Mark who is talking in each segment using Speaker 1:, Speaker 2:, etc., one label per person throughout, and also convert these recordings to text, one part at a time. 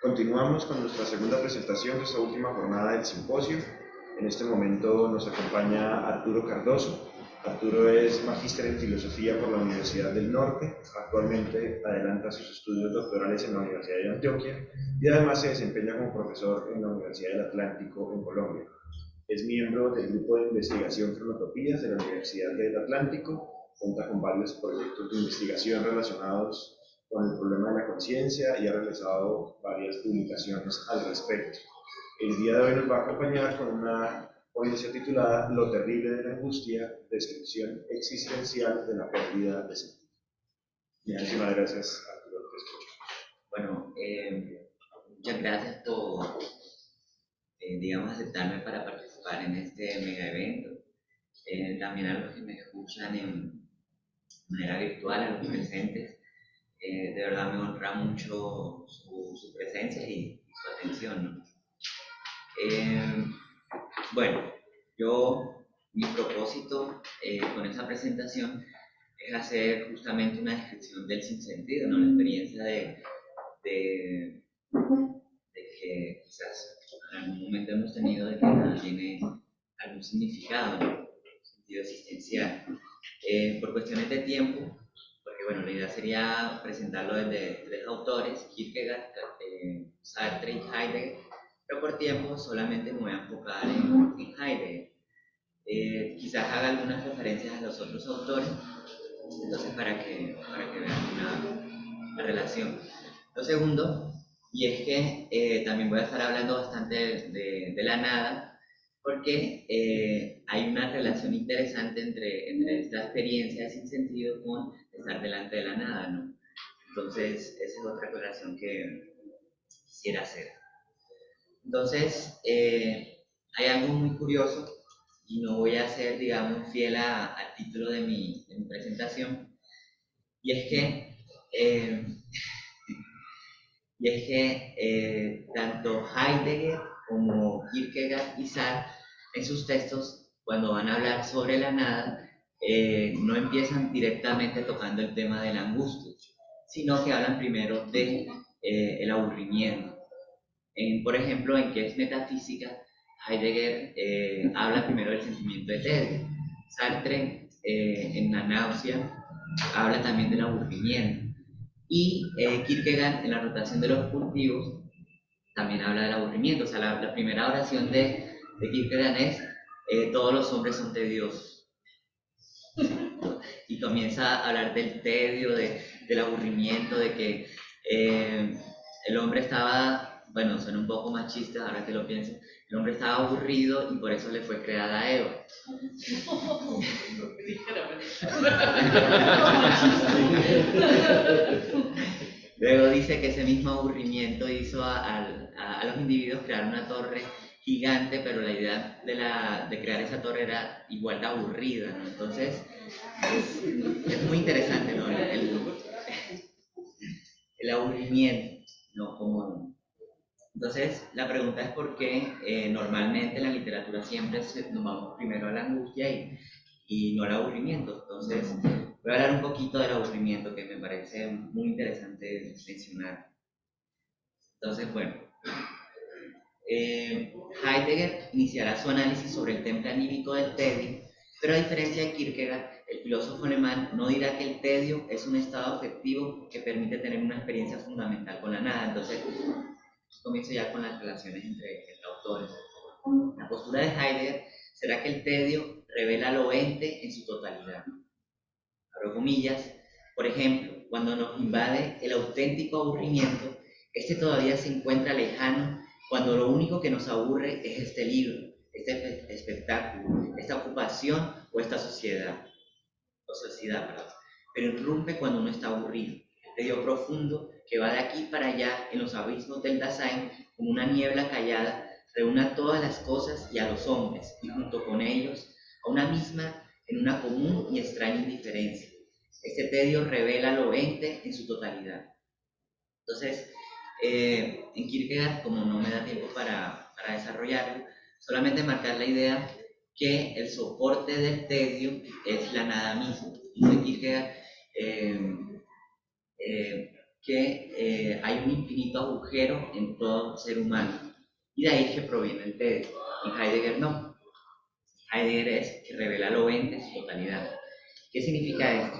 Speaker 1: Continuamos con nuestra segunda presentación de esta última jornada del simposio. En este momento nos acompaña Arturo Cardoso. Arturo es magíster en filosofía por la Universidad del Norte. Actualmente adelanta sus estudios doctorales en la Universidad de Antioquia y además se desempeña como profesor en la Universidad del Atlántico en Colombia. Es miembro del grupo de investigación Cronotopías de la Universidad del Atlántico. Cuenta con varios proyectos de investigación relacionados con el problema de la conciencia y ha realizado varias publicaciones al respecto. El día de hoy nos va a acompañar con una ponencia titulada Lo terrible de la angustia, descripción existencial de la pérdida de sentido. Muchísimas gracias, Arturo, te escucho.
Speaker 2: Bueno, muchas gracias por, aceptarme para participar en este mega evento. También a los que me escuchan en manera virtual, a los presentes. De verdad me honra mucho su presencia y su atención, ¿no? Bueno, mi propósito con esta presentación es hacer justamente una descripción del sinsentido, ¿no? La experiencia de que quizás en algún momento hemos tenido de que nada tiene algún significado, ¿no? Sentido existencial. Por cuestiones de tiempo, porque bueno, la idea sería presentarlo desde tres autores, Kierkegaard, Sartre y Heidegger, pero por tiempo solamente me voy a enfocar en Heidegger. Quizás haga algunas referencias a los otros autores, entonces para que vean una relación. Lo segundo, y es que también voy a estar hablando bastante de la nada, porque hay una relación interesante entre esta experiencia sin sentido con estar delante de la nada, ¿no? Entonces, esa es otra aclaración que quisiera hacer. Entonces, hay algo muy curioso, y no voy a ser, digamos, fiel al título de mi presentación, y es que tanto Heidegger como Kierkegaard y Sartre en sus textos, cuando van a hablar sobre la nada, no empiezan directamente tocando el tema de la angustia, sino que hablan primero de el aburrimiento. Por ejemplo, en que es metafísica, Heidegger habla primero del sentimiento de tedio. Sartre, en la náusea, habla también del aburrimiento. Y Kierkegaard, en la rotación de los cultivos, también habla del aburrimiento. O sea, la primera oración de Kierkegaard es todos los hombres son tediosos. Y comienza a hablar del tedio, del aburrimiento, de que el hombre estaba, bueno, suena un poco machista ahora que lo pienso, el hombre estaba aburrido y por eso le fue creada Eva. Luego dice que ese mismo aburrimiento hizo a los individuos crear una torre gigante, pero la idea de crear esa torre era igual de aburrida, ¿no? Entonces, es muy interesante, ¿no? El aburrimiento, ¿no? Entonces, la pregunta es por qué normalmente en la literatura siempre nos vamos primero a la angustia y no al aburrimiento. Entonces, voy a hablar un poquito del aburrimiento, que me parece muy interesante mencionar. Entonces, bueno, Heidegger iniciará su análisis sobre el temple anímico del tedio, pero a diferencia de Kierkegaard, el filósofo alemán no dirá que el tedio es un estado afectivo que permite tener una experiencia fundamental con la nada. Entonces, comienzo ya con las relaciones entre autores. La postura de Heidegger será que el tedio revela lo ente en su totalidad. Abro comillas, por ejemplo, cuando nos invade el auténtico aburrimiento, este todavía se encuentra lejano cuando lo único que nos aburre es este libro, este espectáculo, esta ocupación o esta sociedad, pero irrumpe cuando uno está aburrido. El tedio profundo que va de aquí para allá en los abismos del Dasein como una niebla callada reúne a todas las cosas y a los hombres y junto con ellos a una misma en una común y extraña indiferencia. Este tedio revela lo ente en su totalidad. Entonces, en Kierkegaard, como no me da tiempo para desarrollarlo, solamente marcar la idea que el soporte del tedio es la nada misma. Dice Kierkegaard, que hay un infinito agujero en todo ser humano. Y de ahí que proviene el tedio. En Heidegger no. Heidegger es que revela lo ente en su totalidad. ¿Qué significa esto?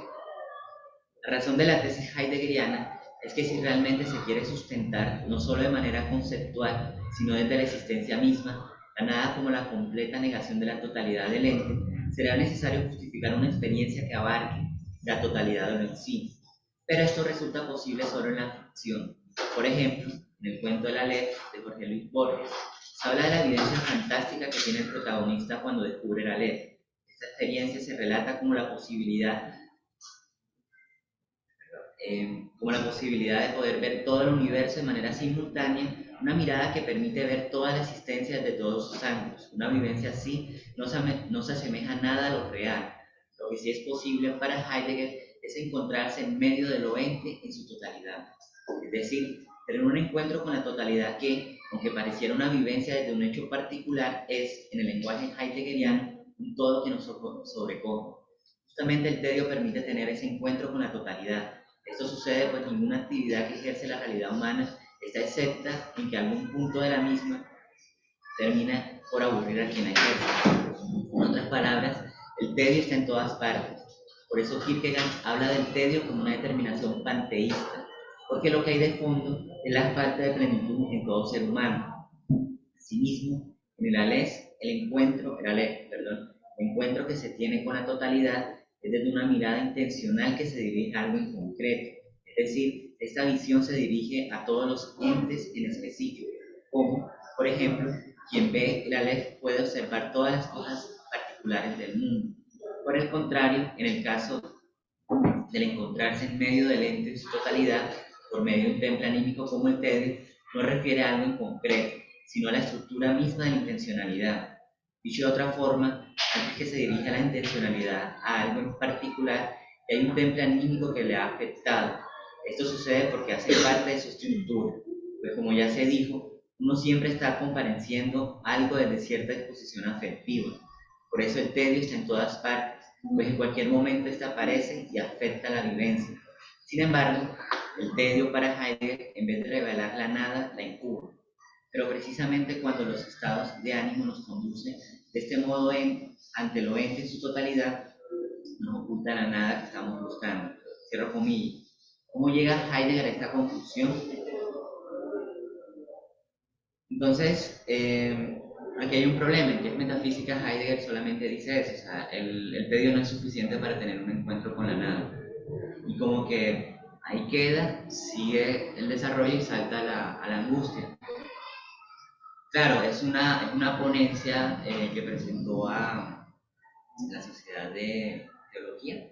Speaker 2: La razón de la tesis heideggeriana es que si realmente se quiere sustentar, no solo de manera conceptual, sino desde la existencia misma, la nada como la completa negación de la totalidad del ente, será necesario justificar una experiencia que abarque la totalidad de lo en sí. Pero esto resulta posible solo en la ficción. Por ejemplo, en el cuento de la Aleph de Jorge Luis Borges, se habla de la evidencia fantástica que tiene el protagonista cuando descubre la Aleph. Esta experiencia se relata como la posibilidad de poder ver todo el universo de manera simultánea, una mirada que permite ver toda la existencia desde todos sus ángulos. Una vivencia así no se asemeja nada a lo real. Lo que sí es posible para Heidegger es encontrarse en medio de lo ente en su totalidad. Es decir, tener un encuentro con la totalidad que, aunque pareciera una vivencia desde un hecho particular, es, en el lenguaje heideggeriano, un todo que nos sobrecoge. Justamente el tedio permite tener ese encuentro con la totalidad. Esto sucede pues ninguna actividad que ejerce la realidad humana está excepta en que algún punto de la misma termina por aburrir a quien la ejerce. En otras palabras, el tedio está en todas partes. Por eso Kierkegaard habla del tedio como una determinación panteísta, porque lo que hay de fondo es la falta de plenitud en todo ser humano. Asimismo, en el encuentro que se tiene con la totalidad es desde una mirada intencional que se dirige a algo en concreto. Es decir, esta visión se dirige a todos los entes en específico, como, por ejemplo, quien ve el Aleph puede observar todas las cosas particulares del mundo. Por el contrario, en el caso del encontrarse en medio del ente en su totalidad, por medio de un temple anímico como el tedio, no refiere a algo en concreto, sino a la estructura misma de la intencionalidad. Dicho de otra forma, antes que se dirige a la intencionalidad a algo en particular, hay un temple anímico que le ha afectado. Esto sucede porque hace parte de su estructura, pues como ya se dijo, uno siempre está compareciendo algo desde cierta disposición afectiva. Por eso el tedio está en todas partes, pues en cualquier momento esta aparece y afecta la vivencia. Sin embargo, el tedio para Heidegger, en vez de revelar la nada, la incuba. Pero precisamente cuando los estados de ánimo nos conducen de este modo ante lo ente en su totalidad, nos oculta la nada que estamos buscando. Cierro comillas. ¿Cómo llega Heidegger a esta conclusión? Entonces, aquí hay un problema. En que es metafísica, Heidegger solamente dice eso. O sea, el tedio no es suficiente para tener un encuentro con la nada. Y como que ahí queda, sigue el desarrollo y salta a la angustia. Claro, es una ponencia que presentó a la Sociedad de Teología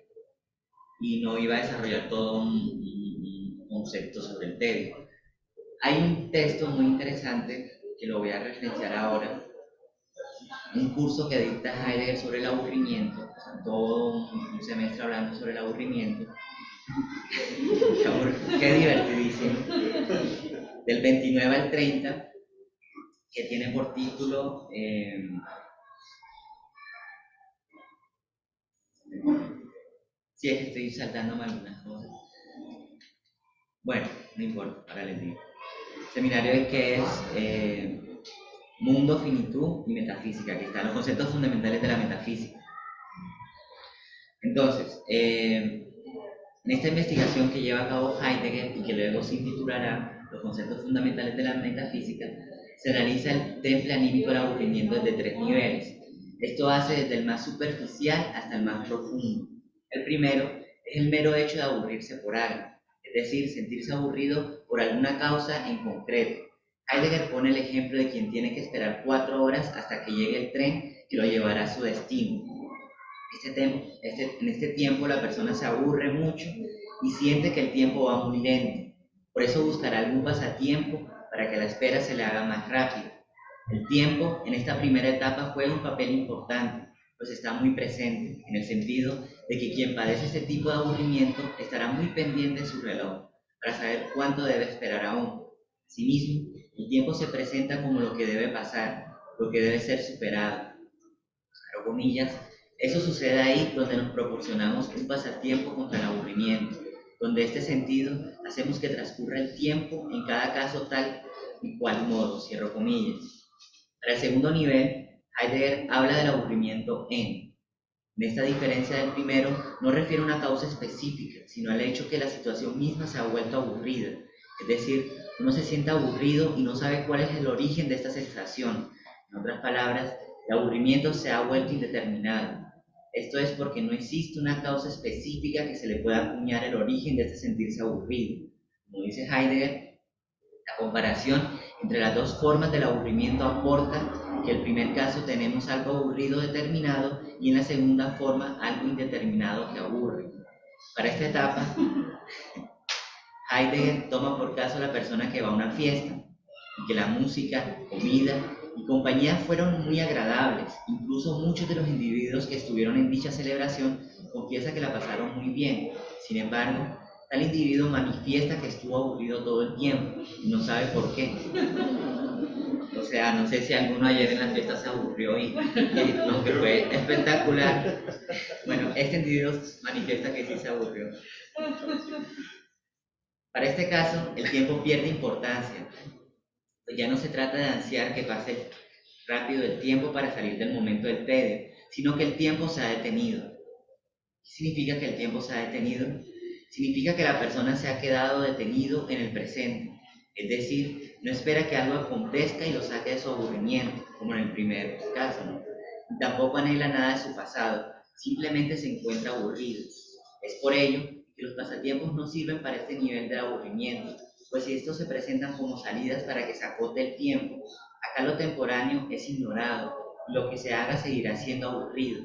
Speaker 2: y no iba a desarrollar todo un concepto sobre el tedio. Hay un texto muy interesante que lo voy a referenciar ahora, un curso que dicta Heidegger sobre el aburrimiento, o sea, todo un semestre hablando sobre el aburrimiento. Qué divertidísimo. Del 29 al 30, que tiene por título si es que estoy saltándome algunas cosas. Bueno, no importa, ahora les digo. El seminario es que es Mundo, Finitud y Metafísica, que están los conceptos fundamentales de la metafísica. Entonces, en esta investigación que lleva a cabo Heidegger y que luego se intitulará Los conceptos fundamentales de la metafísica, se analiza el temple anímico del aburrimiento desde 3 niveles. Esto hace desde el más superficial hasta el más profundo. El primero es el mero hecho de aburrirse por algo, es decir, sentirse aburrido por alguna causa en concreto. Heidegger pone el ejemplo de quien tiene que esperar 4 horas hasta que llegue el tren que lo llevará a su destino. En este tiempo la persona se aburre mucho y siente que el tiempo va muy lento. Por eso buscará algún pasatiempo para que la espera se le haga más rápido. El tiempo en esta primera etapa juega un papel importante, pues está muy presente, en el sentido de que quien padece este tipo de aburrimiento estará muy pendiente de su reloj para saber cuánto debe esperar aún. Asimismo, el tiempo se presenta como lo que debe pasar, lo que debe ser superado. Abro comillas, eso sucede ahí donde nos proporcionamos un pasatiempo contra el aburrimiento. donde este sentido hacemos que transcurra el tiempo en cada caso tal y cual modo, cierro comillas. Para el segundo nivel, Heidegger habla del aburrimiento en. En esta diferencia del primero, no refiere a una causa específica, sino al hecho que la situación misma se ha vuelto aburrida. Es decir, uno se siente aburrido y no sabe cuál es el origen de esta sensación. En otras palabras, el aburrimiento se ha vuelto indeterminado. Esto es porque no existe una causa específica que se le pueda acuñar el origen de este sentirse aburrido. Como dice Heidegger, la comparación entre las dos formas del aburrimiento aporta que en el primer caso tenemos algo aburrido determinado y en la segunda forma algo indeterminado que aburre. Para esta etapa, Heidegger toma por caso a la persona que va a una fiesta y que la música, comida y compañía fueron muy agradables. Incluso muchos de los individuos que estuvieron en dicha celebración confiesan que la pasaron muy bien. Sin embargo, tal individuo manifiesta que estuvo aburrido todo el tiempo y no sabe por qué. O sea, no sé si alguno ayer en la fiesta se aburrió y aunque fue espectacular, bueno, este individuo manifiesta que sí se aburrió. Para este caso, el tiempo pierde importancia. Pues ya no se trata de ansiar que pase rápido el tiempo para salir del momento del tedio, sino que el tiempo se ha detenido. ¿Qué significa que el tiempo se ha detenido? Significa que la persona se ha quedado detenido en el presente. Es decir, no espera que algo acontezca y lo saque de su aburrimiento, como en el primer caso, ¿no? Tampoco anhela nada de su pasado, simplemente se encuentra aburrido. Es por ello que los pasatiempos no sirven para este nivel de aburrimiento, pues si estos se presentan como salidas para que se acote el tiempo, acá lo temporáneo es ignorado, y lo que se haga seguirá siendo aburrido.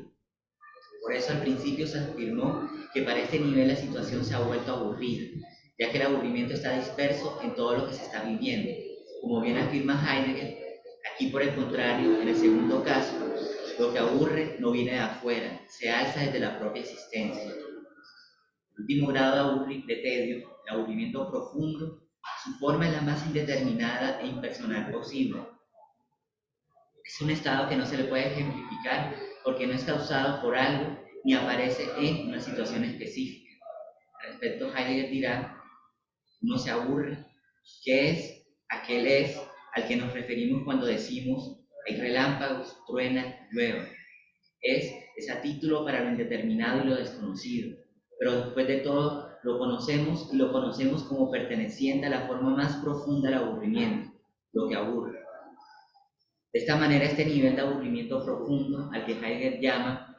Speaker 2: Por eso al principio se afirmó que para este nivel la situación se ha vuelto aburrida, ya que el aburrimiento está disperso en todo lo que se está viviendo. Como bien afirma Heidegger, aquí por el contrario, en el segundo caso, lo que aburre no viene de afuera, se alza desde la propia existencia. El último grado de tedio, el aburrimiento profundo, su forma es la más indeterminada e impersonal posible. Es un estado que no se le puede ejemplificar porque no es causado por algo ni aparece en una situación específica. Al respecto, Heidegger dirá: uno se aburre. ¿Qué es? Aquel es al que nos referimos cuando decimos hay relámpagos, truena, llueve. Es a título para lo indeterminado y lo desconocido. Pero después de todo, lo conocemos y lo conocemos como perteneciente a la forma más profunda del aburrimiento, lo que aburre. De esta manera, este nivel de aburrimiento profundo, al que Heidegger llama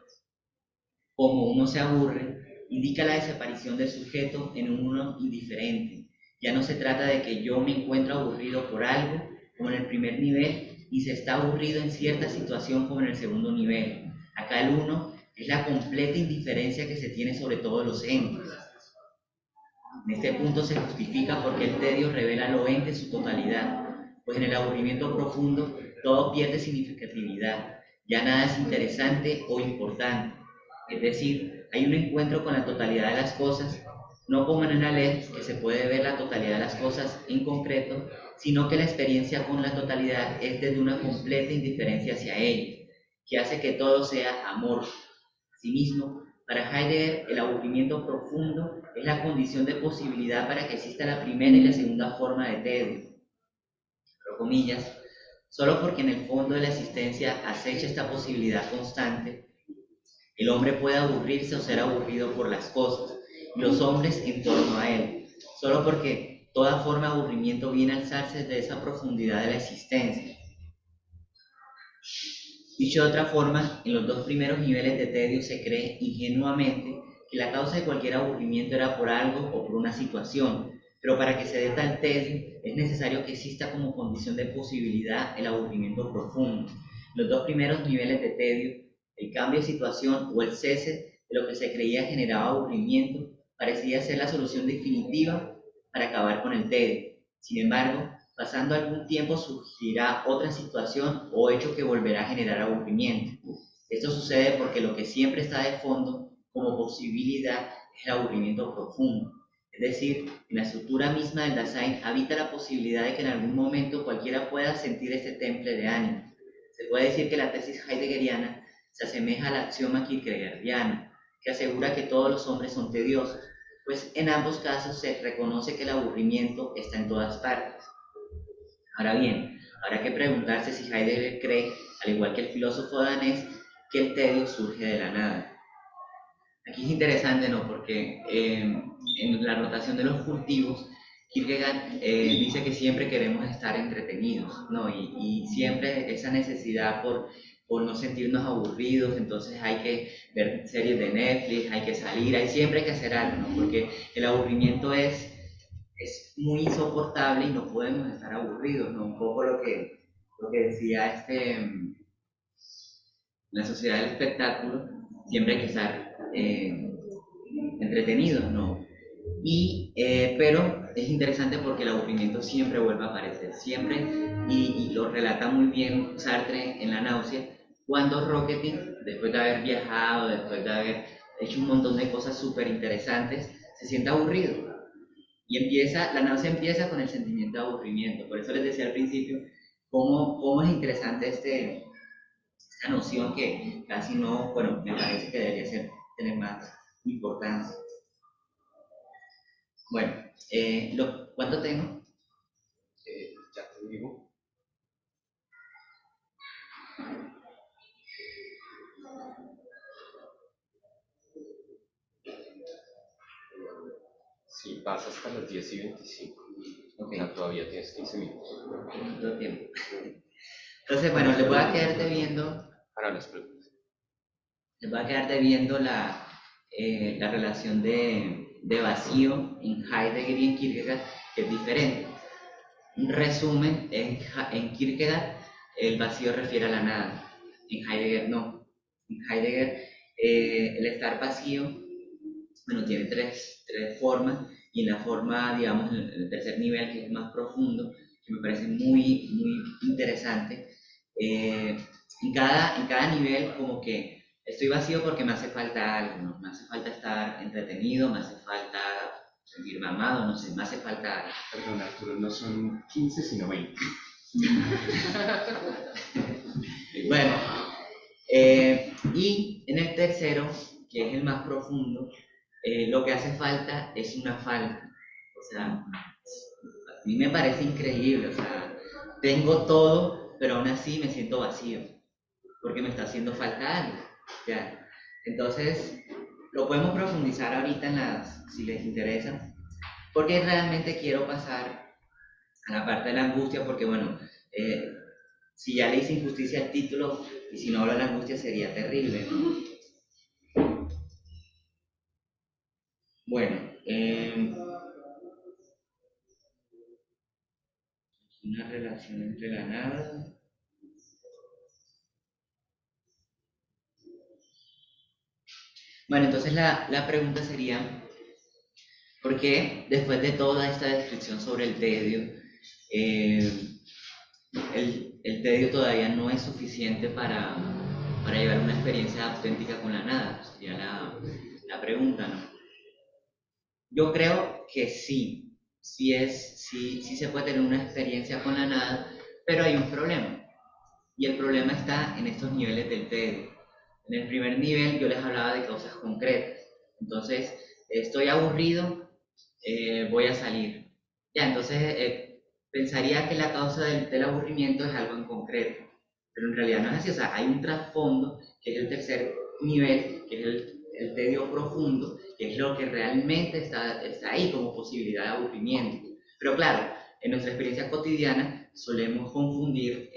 Speaker 2: como uno se aburre, indica la desaparición del sujeto en un uno indiferente. Ya no se trata de que yo me encuentro aburrido por algo, como en el primer nivel, y se está aburrido en cierta situación como en el segundo nivel. Acá el uno es la completa indiferencia que se tiene sobre todos los entes. En este punto se justifica porque el tedio revela lo ente en su totalidad, pues en el aburrimiento profundo todo pierde significatividad, ya nada es interesante o importante. Es decir, hay un encuentro con la totalidad de las cosas, no como en Aleph, que se puede ver la totalidad de las cosas en concreto, sino que la experiencia con la totalidad es desde una completa indiferencia hacia ella, que hace que todo sea amor. Asimismo, para Heidegger, el aburrimiento profundo es la condición de posibilidad para que exista la primera y la segunda forma de tedio. Entre comillas, solo porque en el fondo de la existencia acecha esta posibilidad constante, el hombre puede aburrirse o ser aburrido por las cosas, y los hombres en torno a él, solo porque toda forma de aburrimiento viene a alzarse desde esa profundidad de la existencia. Dicho de otra forma, en los dos primeros niveles de tedio se cree ingenuamente que la causa de cualquier aburrimiento era por algo o por una situación, pero para que se dé tal tedio es necesario que exista como condición de posibilidad el aburrimiento profundo. En los dos primeros niveles de tedio, el cambio de situación o el cese de lo que se creía generaba aburrimiento parecía ser la solución definitiva para acabar con el tedio. Sin embargo, pasando algún tiempo surgirá otra situación o hecho que volverá a generar aburrimiento. Esto sucede porque lo que siempre está de fondo como posibilidad es el aburrimiento profundo. Es decir, en la estructura misma del Dasein habita la posibilidad de que en algún momento cualquiera pueda sentir este temple de ánimo. Se puede decir que la tesis heideggeriana se asemeja al axioma kierkegaardiano, que asegura que todos los hombres son tediosos. pues en ambos casos se reconoce que el aburrimiento está en todas partes. Ahora bien, habrá que preguntarse si Heidegger cree, al igual que el filósofo danés, que el tedio surge de la nada. Aquí es interesante, ¿no? Porque en la rotación de los cultivos, Kierkegaard dice que siempre queremos estar entretenidos, ¿no? Y siempre esa necesidad por no sentirnos aburridos, entonces hay que ver series de Netflix, hay que salir, siempre hay que hacer algo, ¿no? Porque el aburrimiento es muy insoportable y no podemos estar aburridos, ¿no? Un poco lo que decía la sociedad del espectáculo, siempre hay que estar entretenidos, ¿no? Pero es interesante porque el aburrimiento siempre vuelve a aparecer, siempre, y lo relata muy bien Sartre en La náusea, cuando Rocketing, después de haber viajado, después de haber hecho un montón de cosas súper interesantes, se siente aburrido. Y la náusea empieza con el sentimiento de aburrimiento. Por eso les decía al principio cómo es interesante esta noción que casi no, bueno, me parece que debería tener más importancia. Bueno, ¿cuánto tengo?
Speaker 3: Ya te digo. Sí, pasa hasta las 10:25.
Speaker 2: Okay.
Speaker 3: Ya todavía tienes 15 minutos.
Speaker 2: Todo tiempo. Entonces, bueno, les voy a quedar debiendo.
Speaker 3: Para las preguntas.
Speaker 2: Les voy a quedar debiendo la relación de vacío en Heidegger y en Kierkegaard, que es diferente. Un resumen, en Kierkegaard el vacío refiere a la nada, en Heidegger no. En Heidegger el estar vacío, bueno, tiene tres formas, y en la forma, digamos, en el tercer nivel, que es más profundo, que me parece muy, muy interesante, en cada nivel como que estoy vacío porque me hace falta algo, ¿no? Me hace falta estar entretenido, me hace falta sentirme amado, no sé, me hace falta algo.
Speaker 3: Perdón, Arturo, no son 15 sino 20.
Speaker 2: Bueno, y en el tercero, que es el más profundo, lo que hace falta es una falta. O sea, a mí me parece increíble, o sea, tengo todo, pero aún así me siento vacío, porque me está haciendo falta algo. ¿Ya? Entonces, lo podemos profundizar ahorita si les interesa, porque realmente quiero pasar a la parte de la angustia, porque bueno, si ya le hice injusticia al título, y si no hablo de la angustia sería terrible, ¿no? Bueno, una relación entre la nada. Bueno, entonces la pregunta sería, ¿por qué después de toda esta descripción sobre el tedio, el tedio todavía no es suficiente para llevar una experiencia auténtica con la nada? Sería la pregunta, ¿no? Yo creo que sí se puede tener una experiencia con la nada, pero hay un problema. Y el problema está en estos niveles del tedio. En el primer nivel yo les hablaba de causas concretas. Entonces, estoy aburrido, voy a salir. Ya, entonces pensaría que la causa del aburrimiento es algo en concreto, pero en realidad no es así. O sea, hay un trasfondo, que es el tercer nivel, que es el tedio profundo, que es lo que realmente está ahí como posibilidad de aburrimiento. Pero claro, en nuestra experiencia cotidiana solemos confundir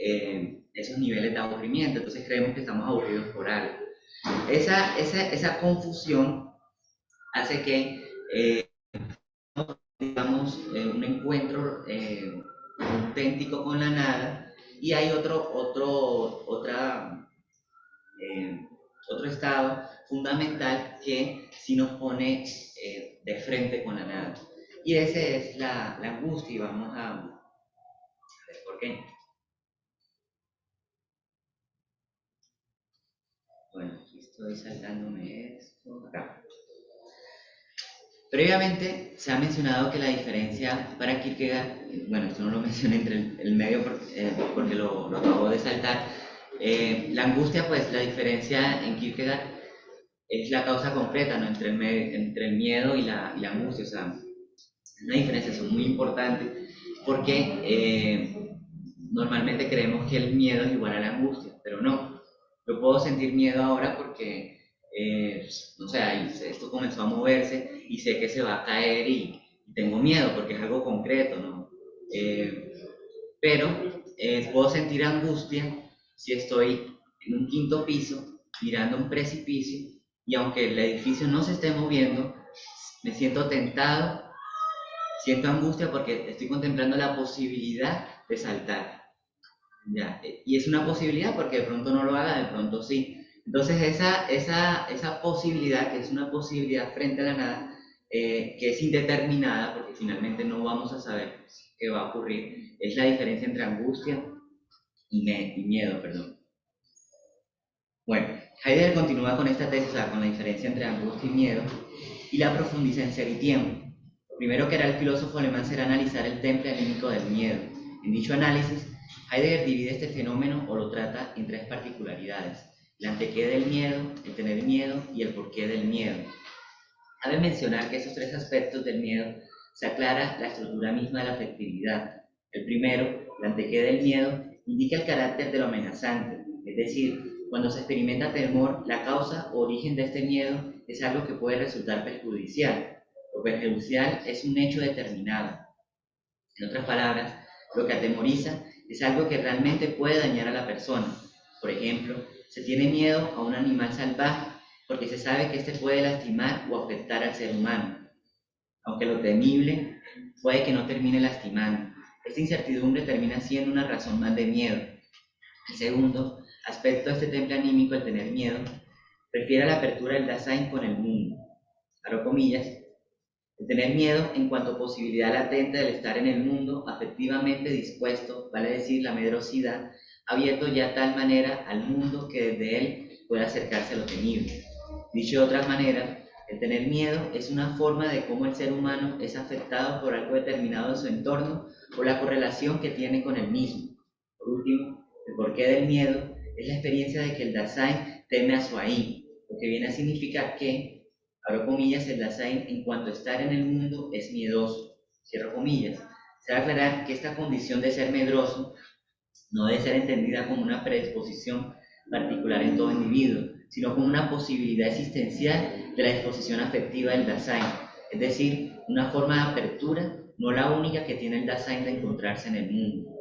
Speaker 2: esos niveles de aburrimiento, entonces creemos que estamos aburridos por algo. Esa confusión hace que digamos, un encuentro auténtico con la nada, y hay otro estado fundamental que sí nos pone de frente con la nada, y ese es la angustia, y vamos a ver por qué. Bueno, aquí estoy saltándome esto acá. Previamente se ha mencionado que la diferencia para Kierkegaard, bueno, esto no lo mencioné entre el medio porque lo acabo de saltar, la angustia, pues la diferencia en Kierkegaard es la causa concreta, ¿no? Entre el miedo y la angustia. O sea, una diferenciación muy importante porque normalmente creemos que el miedo es igual a la angustia, pero no. Yo puedo sentir miedo ahora porque, no sé, esto comenzó a moverse y sé que se va a caer y tengo miedo porque es algo concreto, ¿no? Pero puedo sentir angustia si estoy en un quinto piso mirando un precipicio y aunque el edificio no se esté moviendo, me siento tentado, siento angustia porque estoy contemplando la posibilidad de saltar. ¿Ya? Y es una posibilidad porque de pronto no lo haga, de pronto sí. Entonces esa posibilidad, que es una posibilidad frente a la nada, que es indeterminada, porque finalmente no vamos a saber qué va a ocurrir, es la diferencia entre angustia y miedo, perdón. Bueno, Heidegger continúa con esta tesis, o sea, con la diferencia entre angustia y miedo, y la profundiza en ser y tiempo. Lo primero que hará el filósofo alemán será analizar el temple anímico del miedo. En dicho análisis, Heidegger divide este fenómeno o lo trata en tres particularidades: el antequé del miedo, el tener miedo y el porqué del miedo. Cabe mencionar que estos tres aspectos del miedo se aclara la estructura misma de la afectividad. El primero, el antequé del miedo, indica el carácter de lo amenazante, es decir, cuando se experimenta temor, la causa o origen de este miedo es algo que puede resultar perjudicial. Lo perjudicial es un hecho determinado. En otras palabras, lo que atemoriza es algo que realmente puede dañar a la persona. Por ejemplo, se tiene miedo a un animal salvaje porque se sabe que éste puede lastimar o afectar al ser humano. Aunque lo temible puede que no termine lastimando. Esta incertidumbre termina siendo una razón más de miedo. El segundo aspecto de este temple anímico, el tener miedo, refiere a la apertura del Dasein con el mundo. Abro comillas, el tener miedo en cuanto a posibilidad latente del estar en el mundo afectivamente dispuesto, vale decir la medrosidad, abierto ya de tal manera al mundo que desde él puede acercarse a lo temible. Dicho de otra manera, el tener miedo es una forma de cómo el ser humano es afectado por algo determinado en su entorno o la correlación que tiene con el mismo. Por último, el porqué del miedo es la experiencia de que el Dasein teme a su ahí, lo que viene a significar que, abro comillas, el Dasein en cuanto a estar en el mundo es miedoso, cierro comillas. Se va a aclarar que esta condición de ser medroso no debe ser entendida como una predisposición particular en todo individuo, sino como una posibilidad existencial de la disposición afectiva del Dasein, es decir, una forma de apertura, no la única que tiene el Dasein de encontrarse en el mundo.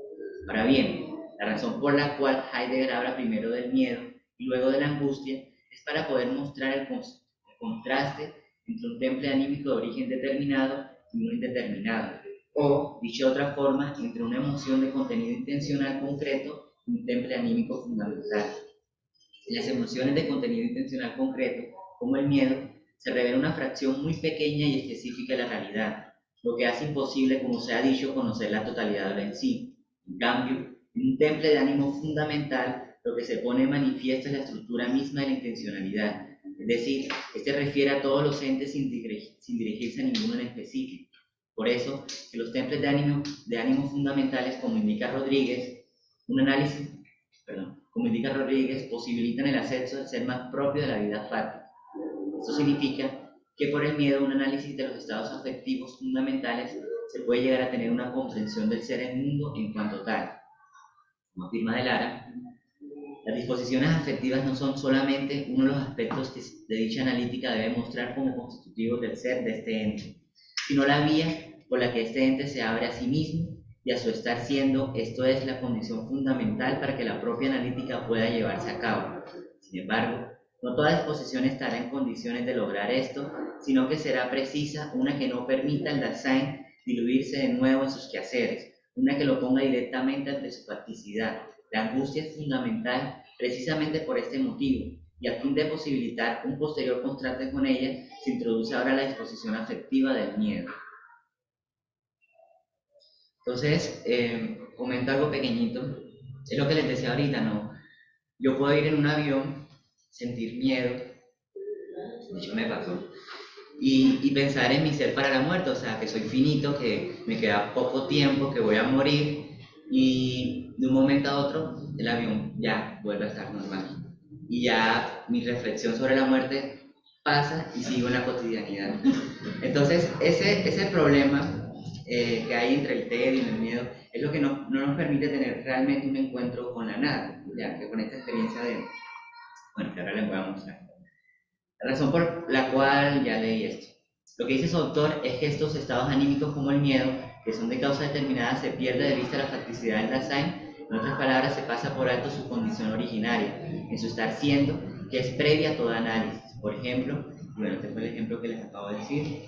Speaker 2: Ahora bien, la razón por la cual Heidegger habla primero del miedo y luego de la angustia es para poder mostrar el contraste entre un temple anímico de origen determinado y uno indeterminado, o, dicho de otra forma, entre una emoción de contenido intencional concreto y un temple anímico fundamental. En las emociones de contenido intencional concreto, como el miedo, se revela una fracción muy pequeña y específica de la realidad, lo que hace imposible, como se ha dicho, conocer la totalidad de la en sí. En cambio, en un temple de ánimo fundamental, lo que se pone de manifiesto es la estructura misma de la intencionalidad, es decir, este refiere a todos los entes sin dirigirse a ninguno en específico. Por eso, que los templos de ánimo fundamentales, como indica Rodríguez, posibilitan el ascenso del ser más propio de la vida fática. Esto significa que por el miedo, un análisis de los estados afectivos fundamentales se puede llegar a tener una comprensión del ser en mundo en cuanto tal. Como afirma De Lara, las disposiciones afectivas no son solamente uno de los aspectos que de dicha analítica debe mostrar como constitutivos del ser de este ente, sino la vía por la que este ente se abre a sí mismo y a su estar siendo, esto es la condición fundamental para que la propia analítica pueda llevarse a cabo. Sin embargo, no toda disposición estará en condiciones de lograr esto, sino que será precisa una que no permita al Dasein diluirse de nuevo en sus quehaceres, una que lo ponga directamente ante su facticidad. La angustia es fundamental precisamente por este motivo, y a fin de posibilitar un posterior contraste con ella, se introduce ahora la disposición afectiva del miedo. Entonces, comento algo pequeñito, es lo que les decía ahorita, ¿no? Yo puedo ir en un avión, sentir miedo, de hecho me pasó, y pensar en mi ser para la muerte, o sea, que soy finito, que me queda poco tiempo, que voy a morir, y de un momento a otro el avión ya vuelve a estar normal. Y ya mi reflexión sobre la muerte pasa y sigo en la cotidianidad. Entonces, ese problema que hay entre el tedio y el miedo es lo que no nos permite tener realmente un encuentro con la nada, ya que con esta experiencia de, bueno, que ahora les voy a mostrar. La razón por la cual ya leí esto. Lo que dice su autor es que estos estados anímicos como el miedo, que son de causa determinada, se pierde de vista la facticidad del Dasein. En otras palabras, se pasa por alto su condición originaria, en su estar siendo, que es previa a todo análisis. Por ejemplo, bueno, este fue el ejemplo que les acabo de decir.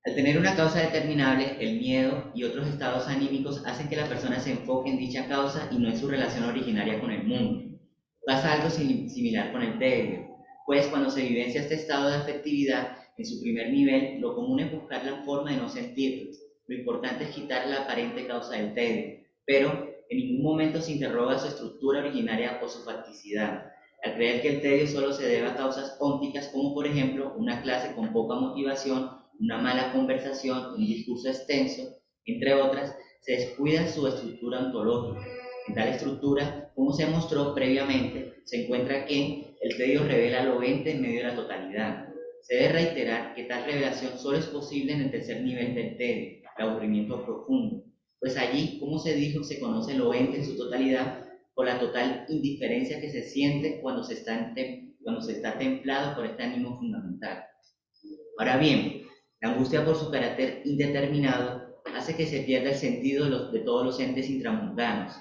Speaker 2: Al tener una causa determinable, el miedo y otros estados anímicos hacen que la persona se enfoque en dicha causa y no en su relación originaria con el mundo. Pasa algo similar con el tedio, pues cuando se vivencia este estado de afectividad, en su primer nivel, lo común es buscar la forma de no sentirlo. Lo importante es quitar la aparente causa del tedio, pero en ningún momento se interroga su estructura originaria o su facticidad. Al creer que el tedio solo se debe a causas ópticas, como por ejemplo una clase con poca motivación, una mala conversación, un discurso extenso, entre otras, se descuida su estructura ontológica. En tal estructura, como se mostró previamente, se encuentra que el tedio revela lo ente en medio de la totalidad. Se debe reiterar que tal revelación solo es posible en el tercer nivel del tedio, el aburrimiento profundo, pues allí, como se dijo, se conoce lo ente en su totalidad por la total indiferencia que se siente cuando se está templado por este ánimo fundamental. Ahora bien, la angustia por su carácter indeterminado hace que se pierda el sentido de todos los entes intramundanos.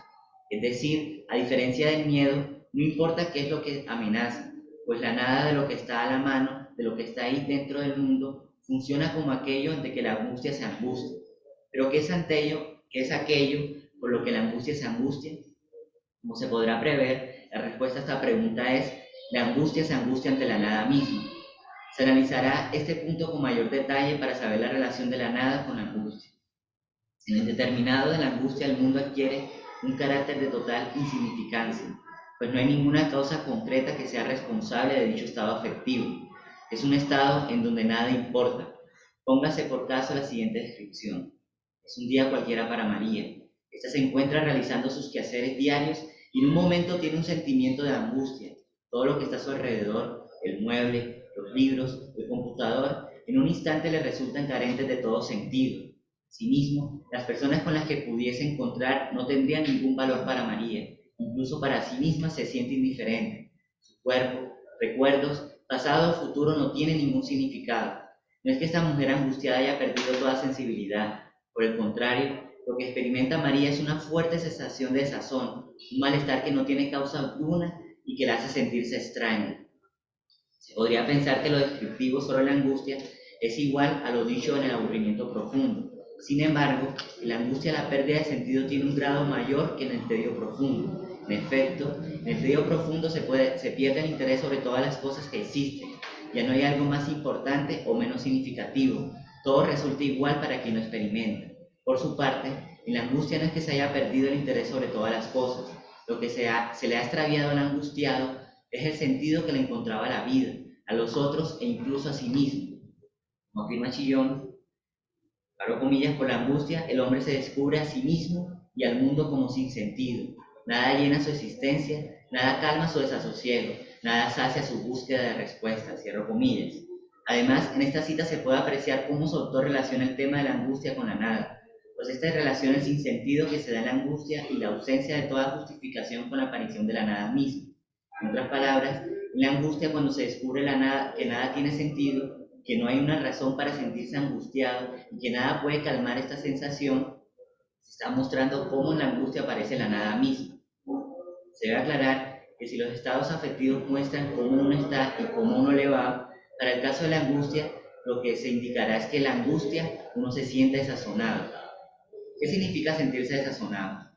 Speaker 2: Es decir, a diferencia del miedo, no importa qué es lo que amenaza, pues la nada de lo que está a la mano, de lo que está ahí dentro del mundo, funciona como aquello ante que la angustia se angustia. Pero ¿qué es aquello por lo que la angustia se angustia? Como se podrá prever, la respuesta a esta pregunta es: la angustia se angustia ante la nada misma. Se analizará este punto con mayor detalle para saber la relación de la nada con la angustia. En el determinado de la angustia, el mundo adquiere un carácter de total insignificancia, pues no hay ninguna causa concreta que sea responsable de dicho estado afectivo. Es un estado en donde nada importa. Póngase por caso la siguiente descripción. Es un día cualquiera para María. Esta se encuentra realizando sus quehaceres diarios y en un momento tiene un sentimiento de angustia. Todo lo que está a su alrededor, el mueble, los libros, el computador, en un instante le resultan carentes de todo sentido. Asimismo, las personas con las que pudiese encontrar no tendrían ningún valor para María. Incluso para sí misma se siente indiferente. Su cuerpo, recuerdos, pasado o futuro no tienen ningún significado. No es que esta mujer angustiada haya perdido toda sensibilidad. Por el contrario, lo que experimenta María es una fuerte sensación de desazón, un malestar que no tiene causa alguna y que la hace sentirse extraña. Se podría pensar que lo descriptivo sobre la angustia es igual a lo dicho en el aburrimiento profundo. Sin embargo, en la angustia la pérdida de sentido tiene un grado mayor que en el tedio profundo. En efecto, en el tedio profundo se pierde el interés sobre todas las cosas que existen. Ya no hay algo más importante o menos significativo. Todo resulta igual para quien lo experimenta. Por su parte, en la angustia no es que se haya perdido el interés sobre todas las cosas. Lo que se le ha extraviado al angustiado es el sentido que le encontraba a la vida, a los otros e incluso a sí mismo. Como afirma Chillón, abro comillas, por la angustia el hombre se descubre a sí mismo y al mundo como sin sentido. Nada llena su existencia, nada calma su desasosiego, nada sacia su búsqueda de respuestas, cierro comillas. Además, en esta cita se puede apreciar cómo su autor relaciona el tema de la angustia con la nada, pues esta relación el sinsentido que se da en la angustia y la ausencia de toda justificación con la aparición de la nada misma. En otras palabras, en la angustia, cuando se descubre la nada, que nada tiene sentido, que no hay una razón para sentirse angustiado y que nada puede calmar esta sensación, se está mostrando cómo en la angustia aparece la nada misma. Se debe aclarar que si los estados afectivos muestran cómo uno está y cómo uno le va, para el caso de la angustia, lo que se indicará es que en la angustia uno se siente desazonado. ¿Qué significa sentirse desazonado?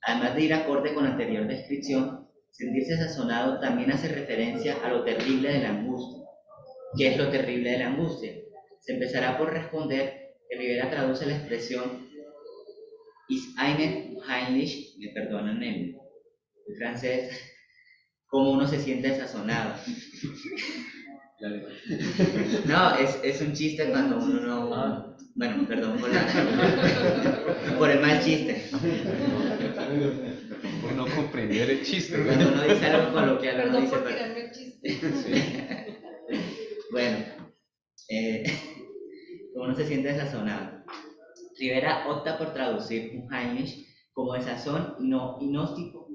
Speaker 2: Además de ir acorde con la anterior descripción, sentirse desazonado también hace referencia a lo terrible de la angustia. ¿Qué es lo terrible de la angustia? Se empezará por responder que Rivera traduce la expresión "ist eine peinlich", me perdonan el francés, como uno se siente desazonado. No, es un chiste cuando uno no... Bueno, perdón por el mal chiste.
Speaker 3: Por no comprender el chiste.
Speaker 2: Cuando uno dice algo coloquial, uno
Speaker 4: Perdón
Speaker 2: dice...
Speaker 4: por tirarme el chiste.
Speaker 2: Bueno, como no se siente desazonado. Rivera opta por traducir Unheimlich como desazón y no inhóspito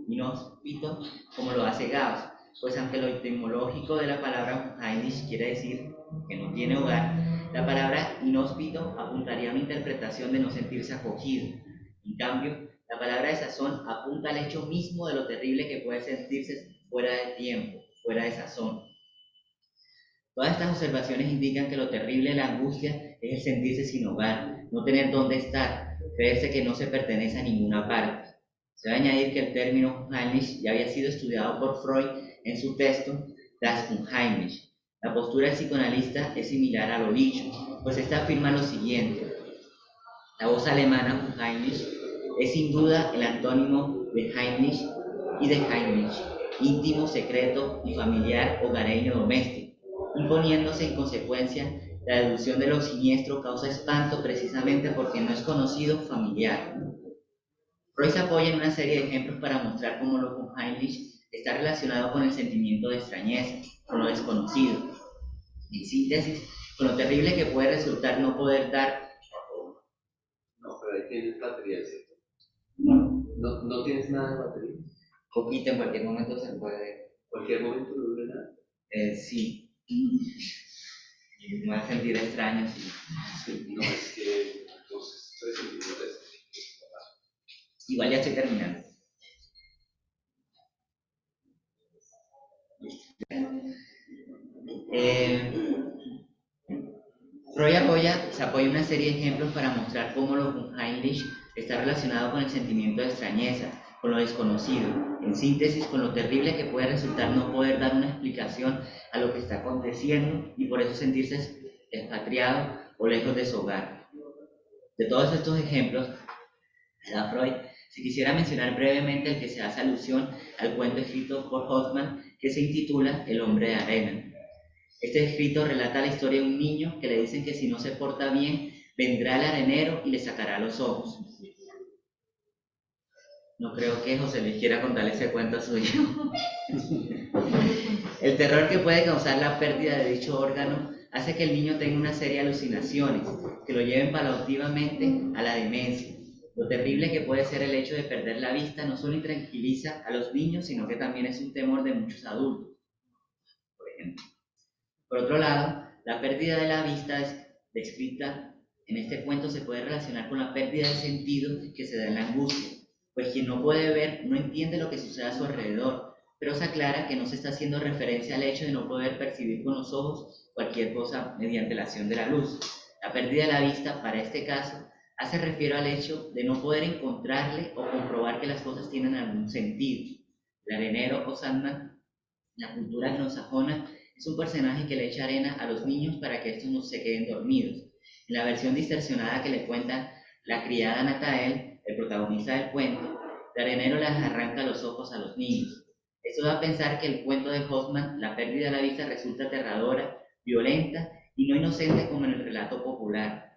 Speaker 2: como lo hace Gauss, pues aunque lo etimológico de la palabra Unheimlich quiere decir que no tiene hogar, la palabra inhóspito apuntaría a una interpretación de no sentirse acogido. En cambio, la palabra desazón apunta al hecho mismo de lo terrible que puede sentirse fuera de tiempo, fuera de sazón. Todas estas observaciones indican que lo terrible de la angustia es el sentirse sin hogar, no tener dónde estar, creerse que no se pertenece a ninguna parte. Se va a añadir que el término Unheimlich ya había sido estudiado por Freud en su texto Das Unheimlich. La postura del psicoanalista es similar a lo dicho, pues esta afirma lo siguiente: la voz alemana Unheimlich es sin duda el antónimo de Heimlich y de Heimlich, íntimo, secreto y familiar, hogareño, doméstico, imponiéndose en consecuencia la deducción de lo siniestro causa espanto precisamente porque no es conocido, familiar. Freud se apoya en una serie de ejemplos para mostrar cómo lo Unheimlich está relacionado con el sentimiento de extrañeza, con lo desconocido. En síntesis, con lo terrible que puede resultar no poder dar.
Speaker 3: No, pero ahí tienes batería, ¿cierto? No tienes nada de batería.
Speaker 2: Poquito, en cualquier momento se puede.
Speaker 3: Cualquier momento no dure nada.
Speaker 2: Sí. Y me voy a sentir extraño. Sí.
Speaker 3: No, es que entonces 3 minutos de esto.
Speaker 2: Igual ya estoy terminando. Freud se apoya en una serie de ejemplos para mostrar cómo lo Unheimlich está relacionado con el sentimiento de extrañeza, con lo desconocido, en síntesis con lo terrible que puede resultar no poder dar una explicación a lo que está aconteciendo y por eso sentirse expatriado o lejos de su hogar. De todos estos ejemplos, da Freud, si quisiera mencionar brevemente el que se hace alusión al cuento escrito por Hoffmann que se intitula El hombre de arena. Este escrito relata la historia de un niño que le dicen que si no se porta bien, vendrá el arenero y le sacará los ojos. No creo que José Luis quiera contarle ese cuento suyo. El terror que puede causar la pérdida de dicho órgano hace que el niño tenga una serie de alucinaciones que lo lleven paulatinamente a la demencia. Lo terrible que puede ser el hecho de perder la vista no solo intranquiliza a los niños, sino que también es un temor de muchos adultos, por ejemplo. Por otro lado, la pérdida de la vista descrita en este cuento se puede relacionar con la pérdida de sentido que se da en la angustia, pues quien no puede ver no entiende lo que sucede a su alrededor, pero se aclara que no se está haciendo referencia al hecho de no poder percibir con los ojos cualquier cosa mediante la acción de la luz. La pérdida de la vista, para este caso, hace refiero al hecho de no poder encontrarle o comprobar que las cosas tienen algún sentido. El arenero o Sandman, la cultura anglosajona, es un personaje que le echa arena a los niños para que estos no se queden dormidos. En la versión distorsionada que le cuenta la criada Natael, el protagonista del cuento, el arenero les arranca los ojos a los niños. Esto da a pensar que el cuento de Hoffmann, la pérdida de la vista, resulta aterradora, violenta y no inocente como en el relato popular.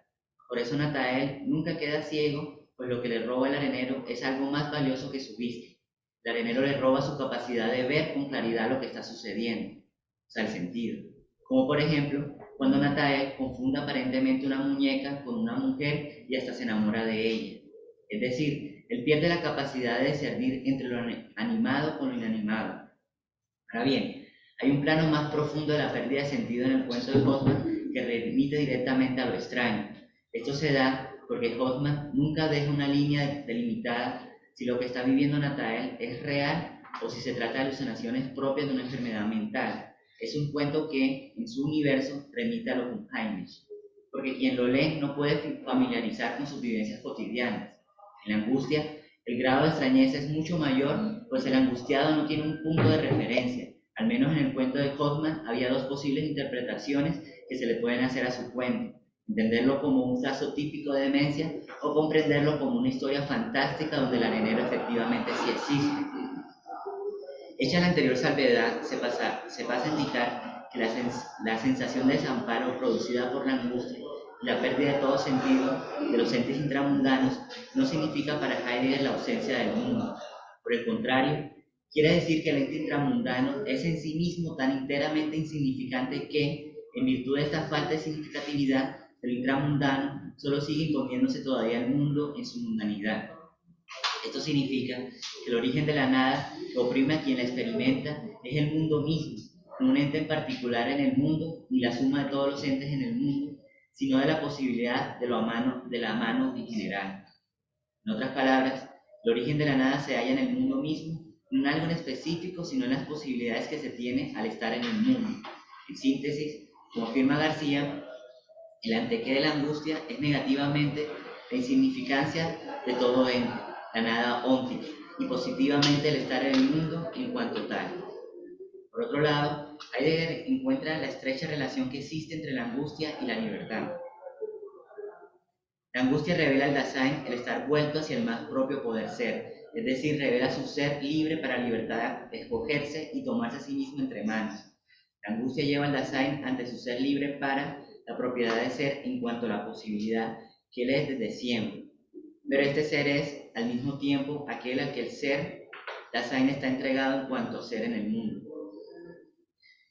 Speaker 2: Por eso Natael nunca queda ciego, pues lo que le roba el arenero es algo más valioso que su vista. El arenero le roba su capacidad de ver con claridad lo que está sucediendo, o sea, el sentido. Como por ejemplo, cuando Natael confunde aparentemente una muñeca con una mujer y hasta se enamora de ella. Es decir, él pierde la capacidad de discernir entre lo animado con lo inanimado. Ahora bien, hay un plano más profundo de la pérdida de sentido en el cuento de Hoffmann que remite directamente a lo extraño. Esto se da porque Hoffmann nunca deja una línea delimitada si lo que está viviendo Natael es real o si se trata de alucinaciones propias de una enfermedad mental. Es un cuento que, en su universo, remite a lo Unheimlich, porque quien lo lee no puede familiarizar con sus vivencias cotidianas. En la angustia, el grado de extrañeza es mucho mayor, pues el angustiado no tiene un punto de referencia. Al menos en el cuento de Hoffmann había dos posibles interpretaciones que se le pueden hacer a su cuento: entenderlo como un caso típico de demencia o comprenderlo como una historia fantástica donde el arenero efectivamente sí existe. Hecha la anterior salvedad, se pasa a indicar que la sensación de desamparo producida por la angustia y la pérdida de todo sentido de los entes intramundanos no significa para Heidegger la ausencia del mundo. Por el contrario, Quiere decir que el ente intramundano es en sí mismo tan enteramente insignificante que, en virtud de esta falta de significatividad del intramundano, solo sigue imponiéndose todavía el mundo en su mundanidad. Esto significa que el origen de la nada que oprime a quien la experimenta es el mundo mismo, no un ente en particular en el mundo, ni la suma de todos los entes en el mundo, sino de la posibilidad de la mano en general. En otras palabras, el origen de la nada se halla en el mundo mismo, no en algo en específico, sino en las posibilidades que se tiene al estar en el mundo. En síntesis, como afirma García, el antequé de la angustia es negativamente la insignificancia de todo ente, la nada óntica, y positivamente el estar en el mundo en cuanto tal. Por otro lado, Heidegger encuentra la estrecha relación que existe entre la angustia y la libertad. La angustia revela al Dasein el estar vuelto hacia el más propio poder ser, es decir, revela su ser libre para la libertad de escogerse y tomarse a sí mismo entre manos. La angustia lleva al Dasein ante su ser libre para la propiedad de ser en cuanto a la posibilidad que él es desde siempre. Pero este ser es, al mismo tiempo, aquel al que el ser Dasein está entregado en cuanto a ser en el mundo.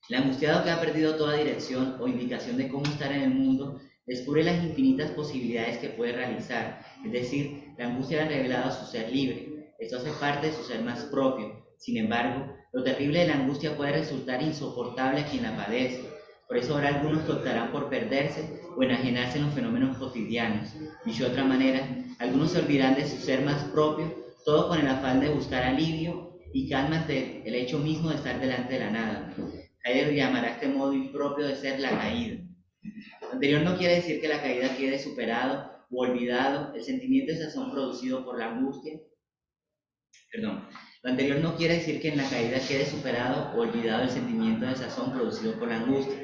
Speaker 2: El angustiado que ha perdido toda dirección o indicación de cómo estar en el mundo descubre las infinitas posibilidades que puede realizar, es decir, la angustia le ha revelado su ser libre. Esto hace parte de su ser más propio. Sin embargo, lo terrible de la angustia puede resultar insoportable a quien la padece. Por eso habrá algunos que optarán por perderse o enajenarse en los fenómenos cotidianos. Dicho de otra manera, algunos se olvidarán de su ser más propio, todo con el afán de buscar alivio y calma ante el hecho mismo de estar delante de la nada. Heidegger llamará este modo impropio de ser la caída. Lo anterior no quiere decir que la caída quede superado o olvidado el sentimiento de sazón producido por la angustia. Lo anterior no quiere decir que en la caída quede superado o olvidado el sentimiento de sazón producido por la angustia.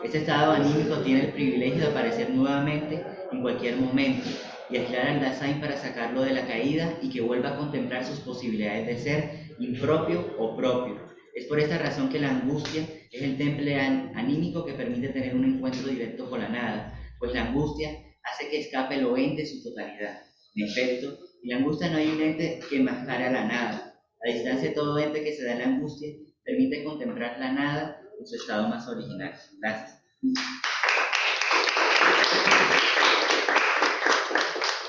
Speaker 2: Este estado anímico tiene el privilegio de aparecer nuevamente en cualquier momento y aislar al Dasein para sacarlo de la caída y que vuelva a contemplar sus posibilidades de ser impropio o propio. Es por esta razón que la angustia es el temple anímico que permite tener un encuentro directo con la nada, pues la angustia hace que escape lo ente en su totalidad. En efecto, en la angustia no hay un ente que mascare a la nada. La distancia de todo ente que se da en la angustia permite contemplar la nada en su estado más original. Gracias.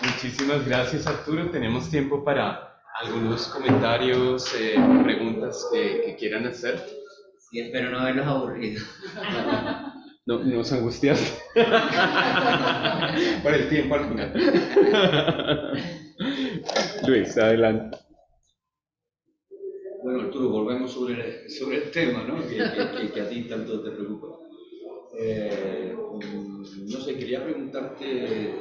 Speaker 4: Muchísimas gracias, Arturo. Tenemos tiempo para algunos comentarios, preguntas que quieran hacer.
Speaker 2: Sí, espero no haberlos aburrido.
Speaker 4: No, nos angustiaste. Por el tiempo al final. Luis, adelante.
Speaker 5: Bueno, Arturo, volvemos sobre el tema, ¿no? que a ti tanto te preocupa. No sé, quería preguntarte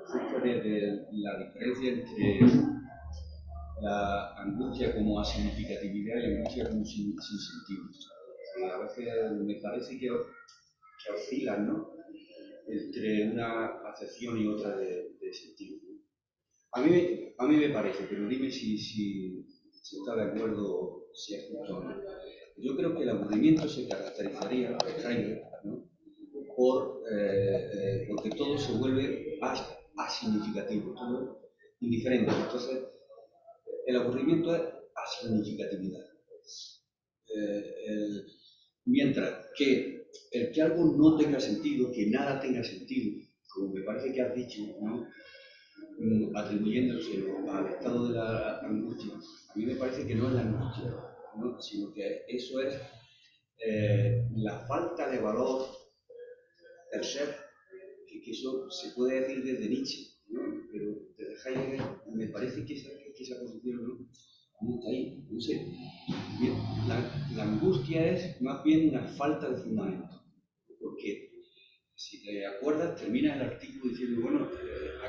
Speaker 5: acerca de la diferencia entre la angustia como asignificatividad y la angustia como sin sentido. A veces me parece que oscilan, ¿no? Entre una acepción y otra de sentido, ¿no? A mí me parece, pero dime si está de acuerdo, si es justo o no. Yo creo que el aburrimiento se caracterizaría, ¿no? Porque todo se vuelve asignificativo, todo indiferente. Entonces, el aburrimiento es asignificatividad. Mientras que el que algo no tenga sentido, que nada tenga sentido, como me parece que has dicho, ¿no? Atribuyéndoselo al estado de la angustia, a mí me parece que no es la angustia, ¿no? Sino que eso es la falta de valor del ser, que eso se puede decir desde Nietzsche, ¿no? Pero desde Heidegger me parece que esa posición no está ahí, no sé. La angustia es más bien una falta de fundamento, porque si te acuerdas, termina el artículo diciendo, bueno,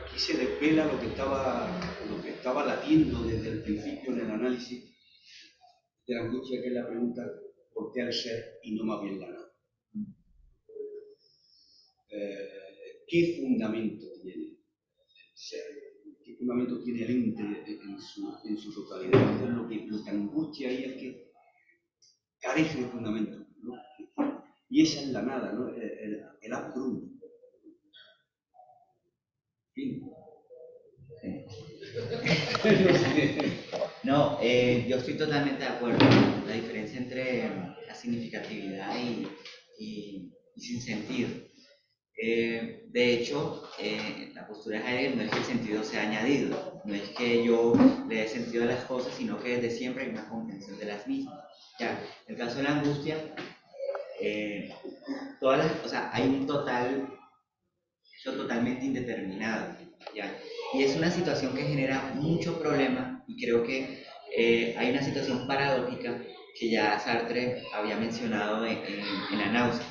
Speaker 5: aquí se desvela lo que estaba latiendo desde el principio en el análisis de la angustia, que es la pregunta, ¿por qué el ser y no más bien la nada? ¿Qué fundamento tiene el ser? ¿Qué fundamento tiene el ente en su totalidad? Entonces, lo que angustia ahí es que carece de fundamento, ¿no? Y esa es la nada, ¿no? El abrum. Fin.
Speaker 2: No, yo estoy totalmente de acuerdo. La diferencia entre la significatividad y sin sentido. De hecho, la postura de Heidegger no es que el sentido sea añadido, no es que yo le dé sentido a las cosas, sino que desde siempre hay una comprensión de las mismas. Ya, en el caso de la angustia, o sea, hay un hecho totalmente indeterminado, ¿ya? Y es una situación que genera mucho problema y creo que hay una situación paradójica que ya Sartre había mencionado en la náusea.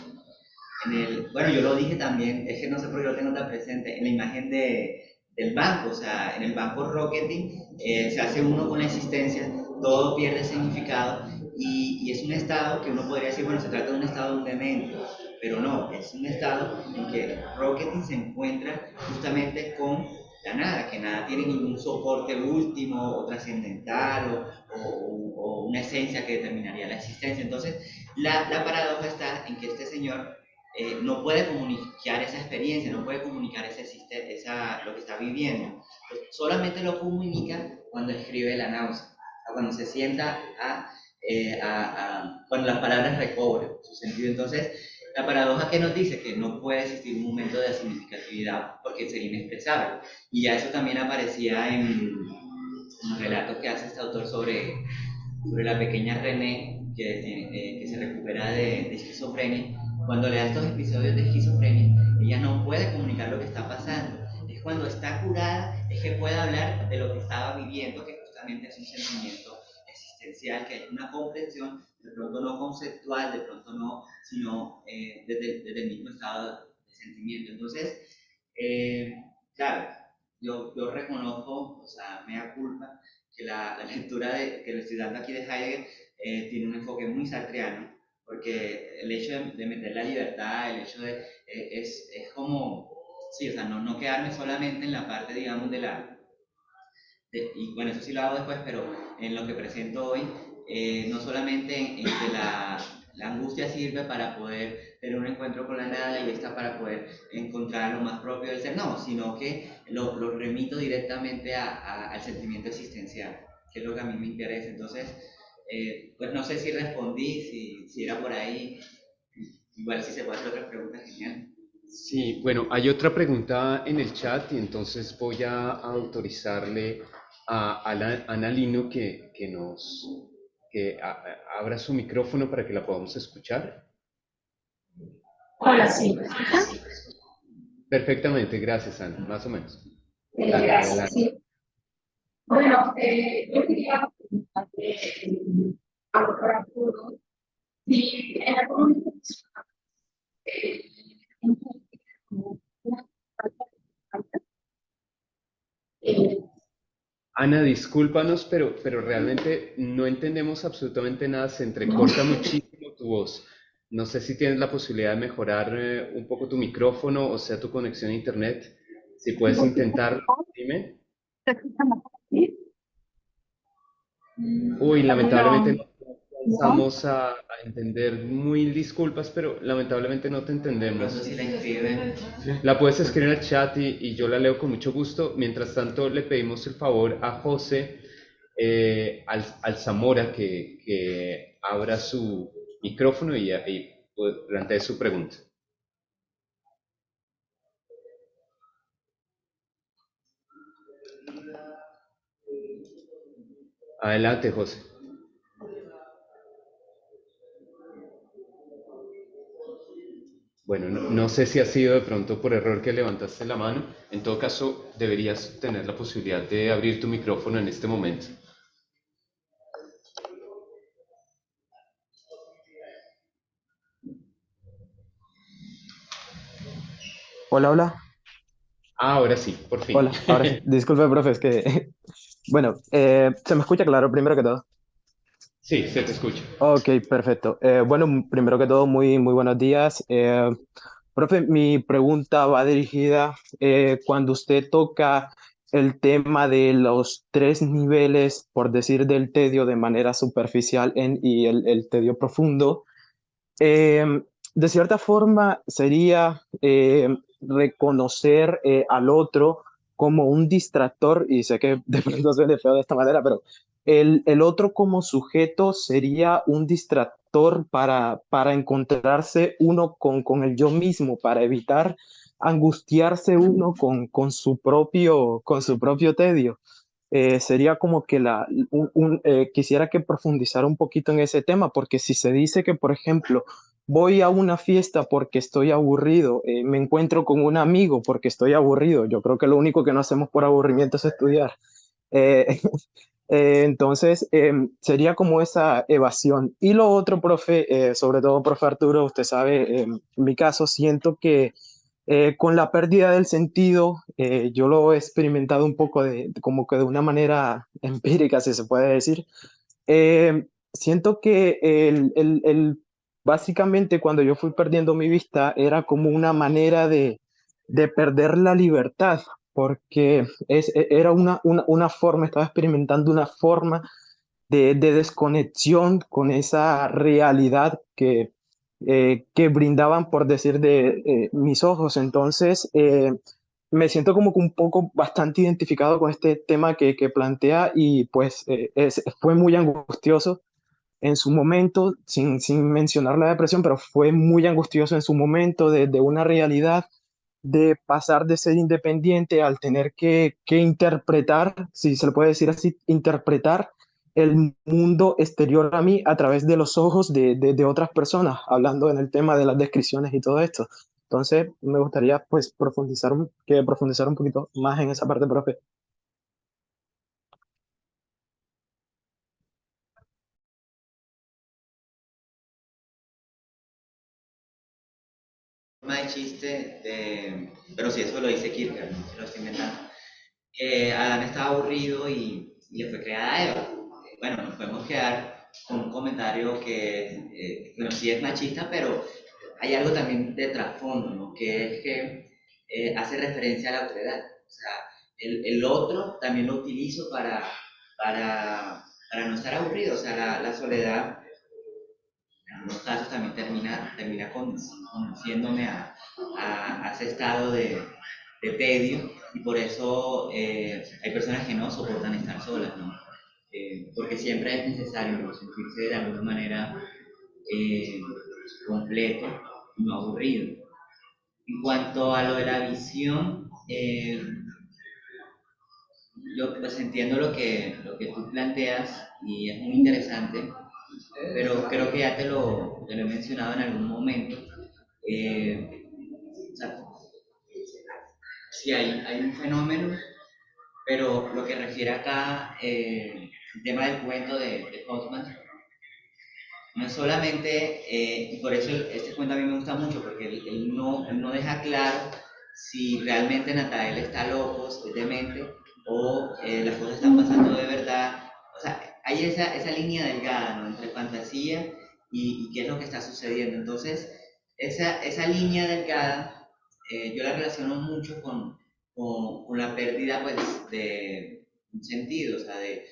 Speaker 2: Bueno, yo lo dije también, es que no sé por qué lo tengo tan presente, en la imagen del banco, o sea, en el banco rocketing se hace uno con la existencia, todo pierde significado y es un estado que uno podría decir, bueno, se trata de un estado de un demente, pero no, es un estado en que rocketing se encuentra justamente con la nada, que nada tiene ningún soporte último o trascendental o una esencia que determinaría la existencia. Entonces, la paradoja está en que este señor no puede comunicar esa experiencia, no puede comunicar lo que está viviendo. Pues solamente lo comunica cuando escribe la náusea, cuando se sienta cuando las palabras recobran su sentido. Entonces, la paradoja que nos dice que no puede existir un momento de significatividad porque sería inexpresable. Y ya eso también aparecía en los relatos que hace este autor sobre la pequeña René que se recupera de esquizofrenia. Cuando le da estos episodios de esquizofrenia, ella no puede comunicar lo que está pasando. Es cuando está curada, es que puede hablar de lo que estaba viviendo, que justamente es un sentimiento existencial, que hay una comprensión, de pronto no conceptual, de pronto no, sino desde el mismo estado de sentimiento. Entonces, claro, yo reconozco, o sea, me da culpa que la lectura que le estoy dando aquí de Heidegger tiene un enfoque muy sartreano, porque el hecho de meter la libertad, el hecho es como, sí, o sea, no quedarme solamente en la parte, digamos, y bueno, eso sí lo hago después, pero en lo que presento hoy, no solamente en que la angustia sirve para poder tener un encuentro con la nada y esta para poder encontrar lo más propio del ser, no, sino que lo remito directamente al sentimiento existencial, que es lo que a mí me interesa. Entonces, pues no sé si respondí, si era por ahí, igual si se puede hacer otra pregunta, genial.
Speaker 4: Sí, bueno, hay otra pregunta en el chat y entonces voy a autorizarle a Ana Lino que abra su micrófono para que la podamos escuchar.
Speaker 6: Hola, sí, ¿me escuchas?
Speaker 4: Perfectamente, gracias Ana, más o menos. Dale,
Speaker 6: Gracias,
Speaker 4: adelante.
Speaker 6: sí. Bueno, yo quería preguntarte algo para Arturo. Si en algún momento encuentras como una falta de confianza, eh,
Speaker 4: Ana, discúlpanos, pero realmente no entendemos absolutamente nada, se entrecorta muchísimo tu voz. No sé si tienes la posibilidad de mejorar un poco tu micrófono o sea tu conexión a internet. Si puedes intentarlo, dime.
Speaker 6: ¿te escuchas mejor así?
Speaker 4: Uy, lamentablemente
Speaker 6: No,
Speaker 4: no
Speaker 6: no.
Speaker 4: alcanzamos a entender. Muy disculpas, pero lamentablemente no te
Speaker 2: De pronto
Speaker 4: entendemos.
Speaker 2: si la inscriben,
Speaker 4: La puedes escribir en el chat y yo la leo con mucho gusto. Mientras tanto, le pedimos el favor a José al Zamora que abra su micrófono y plantee su pregunta. Adelante, José. Bueno, no sé si ha sido de pronto por error que levantaste la mano. En todo caso, deberías tener la posibilidad de abrir tu micrófono en este momento.
Speaker 7: Hola, hola.
Speaker 4: Ahora sí, por fin.
Speaker 7: Hola, ahora sí. Disculpe, profe, es que, bueno, ¿se me escucha claro primero que todo?
Speaker 4: Sí, se te escucha.
Speaker 7: Ok, perfecto. Bueno, primero que todo, muy buenos días. Profe, mi pregunta va dirigida cuando usted toca el tema de los tres niveles, por decir, del tedio de manera superficial y el tedio profundo. Eh, de cierta forma sería reconocer al otro como un distractor, y sé que de pronto suene feo de esta manera, pero el otro como sujeto sería un distractor para encontrarse uno con el yo mismo, para evitar angustiarse uno con su propio tedio. Sería como que quisiera que profundizara un poquito en ese tema, porque si se dice que, por ejemplo, voy a una fiesta porque estoy aburrido, me encuentro con un amigo porque estoy aburrido, yo creo que lo único que no hacemos por aburrimiento es estudiar. Eh, entonces, sería como esa evasión. Y lo otro, profe, sobre todo, profe Arturo, usted sabe, en mi caso siento que con la pérdida del sentido, yo lo he experimentado un poco como que de una manera empírica, si se puede decir. Siento que básicamente cuando yo fui perdiendo mi vista era como una manera de perder la libertad, porque era una forma, estaba experimentando una forma de desconexión con esa realidad que brindaban, por decir, de mis ojos. Entonces, me siento como que un poco bastante identificado con este tema que plantea y pues fue muy angustioso en su momento, sin mencionar la depresión, pero fue muy angustioso en su momento de una realidad de pasar de ser independiente al tener que interpretar, si se le puede decir así, interpretar el mundo exterior a mí a través de los ojos de otras personas, hablando en el tema de las descripciones y todo esto. Entonces, me gustaría pues profundizar un poquito más en esa parte, profe.
Speaker 2: Forma de chiste, pero sí, eso lo dice Kierkegaard, no se lo estoy inventando. Adán estaba aburrido y le fue creada Eva. Bueno, nos podemos quedar con un comentario bueno, sí es machista, pero hay algo también de trasfondo, ¿no? Que es que hace referencia a la otredad. O sea, el otro también lo utilizo para no estar aburrido. O sea, la soledad en algunos casos también termina conduciéndome a ese estado de tedio y por eso hay personas que no soportan estar solas, ¿no? Porque siempre es necesario, ¿no?, sentirse de alguna manera eh, completo y no aburrido. En cuanto a lo de la visión, yo pues entiendo lo que tú planteas y es muy interesante, pero creo que ya te lo he mencionado en algún momento. O sea, sí hay un fenómeno, pero lo que refiere acá el tema del cuento de Hoffman, no es solamente, y por eso este cuento a mí me gusta mucho, porque él no deja claro si realmente Natael está loco, si es demente, o las cosas están pasando de verdad. O sea, hay esa línea delgada, ¿no?, entre fantasía y qué es lo que está sucediendo. Entonces, esa línea delgada yo la relaciono mucho con la pérdida, pues, de un sentido, o sea, de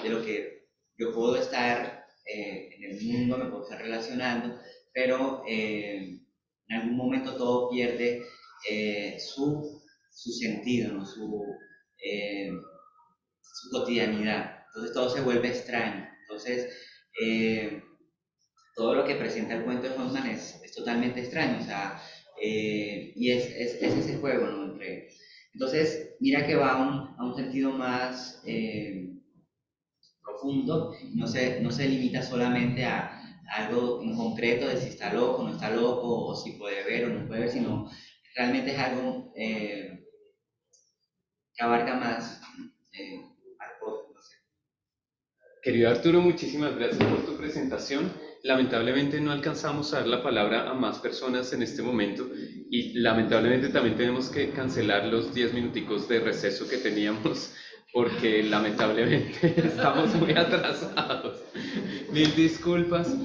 Speaker 2: lo que yo puedo estar en el mundo, me puedo estar relacionando, pero en algún momento todo pierde su sentido, ¿no?, su cotidianidad. Entonces todo se vuelve extraño. Entonces, eh, todo lo que presenta el cuento de Hoffman es totalmente extraño, o sea, y es ese juego, ¿no? Entonces, mira que va a un sentido más profundo, no se limita solamente a algo en concreto de si está loco o no está loco, o si puede ver o no puede ver, sino realmente es algo que abarca más al poco, no sé.
Speaker 4: Querido Arturo, muchísimas gracias por tu presentación. Lamentablemente no alcanzamos a dar la palabra a más personas en este momento y lamentablemente también tenemos que cancelar los 10 minuticos de receso que teníamos porque lamentablemente estamos muy atrasados. Mil disculpas.